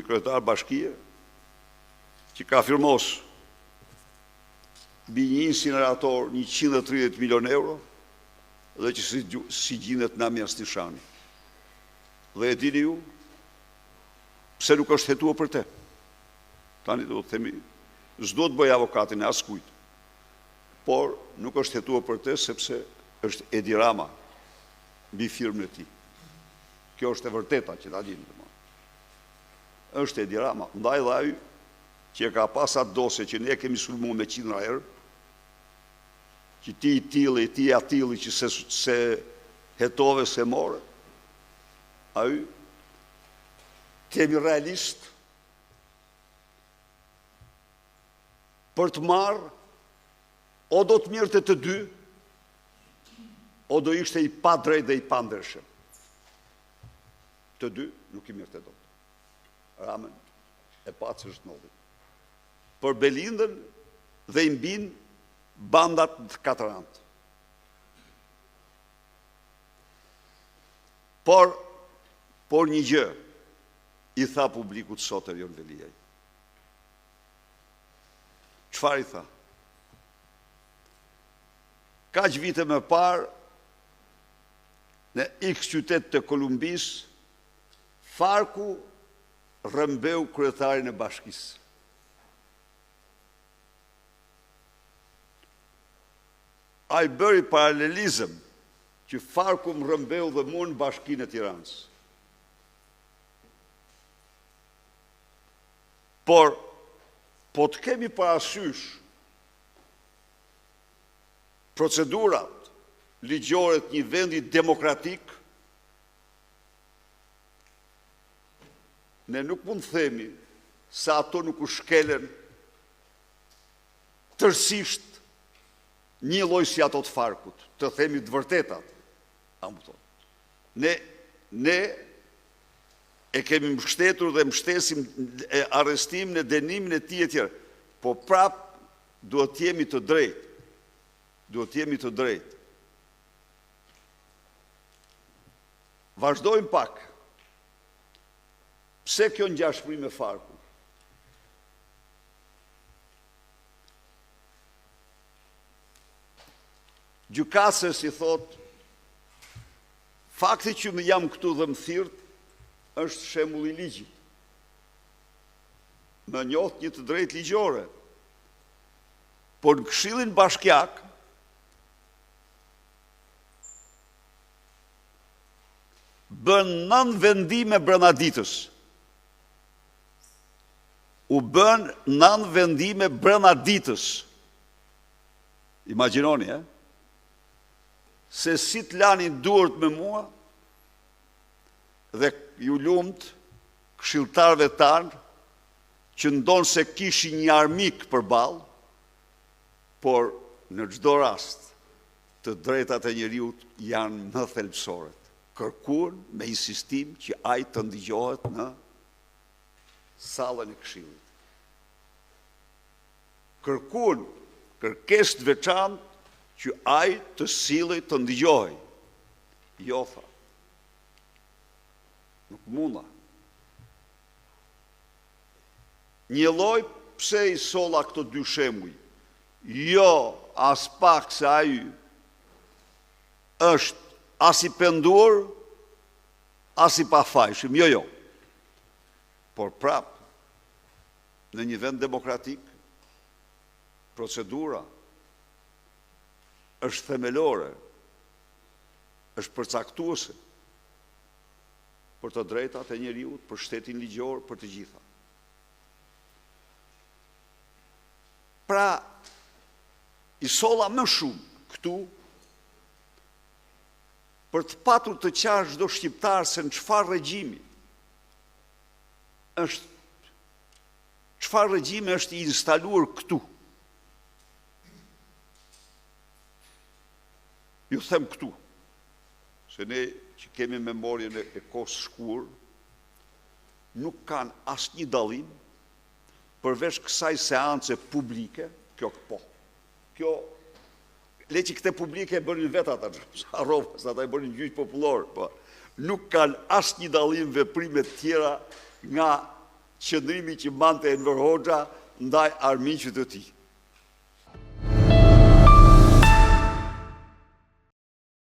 kryetar bashkie që ka firmos mbi një incinerator 130 milion euro dhe që si gjinet Nami Asnishani. Dhe e dini ju, pse nuk është hetua për te? Tani do të themi, s'do të bëj avokatin e askujt, por nuk është hetua për te sepse është Edi Rama mbi firmën e tij. Kjo është e vërteta që ta dini. Është Edi Rama, ndaj dhe ai që ka pas atë dosje që ne kemi sulmu me 100 herë, që ti i tili, ti atili që se hetove se more, ai kemi realist për të marrë o do të mirë të dy, o do ishte i pa drejt dhe i pa ndershëm. Të dy nuk i mirë të do. Ramen e pacë është nodhin. Për Belindën dhe i mbin bandat të katërantë. Por një gjë i tha publikut sot Erion Veliaj. Çfarë i tha? Kaq vite më parë, në X qytet të Kolumbis, Farku rrëmbeu kryetarin e bashkisë. Ai bëri paralelizëm që Farku më rrëmbeu dhe mua në bashkinë e Tiranës. Por, po të kemi parasysh procedurat ligjore të një vendi demokratik, ne nuk mund të themi se ato nuk u shkelen tërësisht një lloj si ato të Farkut, të themi të vërtetat. Ne e kemi mbështetur dhe mbështesim arrestimin e dënimin e tij e tjerë, po prap duhet të jemi të drejtë. Duhet të jemi të drejtë. Vazhdojmë pak. Pse kjo ngjashmëri me Farkun? Gjykatës i thot, fakti që më jam këtu dhe më thirrt është shembull i ligjit. Më njoh një të drejtë ligjore. Por në Këshillin Bashkiak bën 9 vendime brenda ditës. U bën 9 vendime brenda ditës. Imagjinoni, se si të lanin duart me mua dhe ju lumt këshilltarëve tanë që ndonë se kishin një armik përballë, por në çdo rast të drejtat e njeriut janë më thelbësore. Kërkuan me insistim që ai të ndigjohet në sallën e Këshillit. Kërkuan kërkesë të veçantë që ai të sillej të ndigjohej. Jo, tha. Nuk munda. Një lloj pse i solla këto dy shembuj. Jo, as pak se ai është as i penduar, as i pafajshëm. Jo. Por prap, në një vend demokratik, procedura është themelore, është përcaktuese për të drejtat e njeriut, për shtetin ligjor, për të gjitha. Pra, i solla më shumë këtu për të patur të qartë çdo shqiptar se në çfarë regjimi është i instaluar këtu. Ju them këtu, se ne që kemi memorien e kohës shkur, nuk kanë asnjë dallim përveç kësaj seance publike, kjo le që këte publike e bënin vetë ata, harrovës, ata e bënin gjyq popullor, po nuk kanë asnjë dallim veprime të tjera nga qëndrimi që mante Enver Hoxha ndaj armiqve të tij.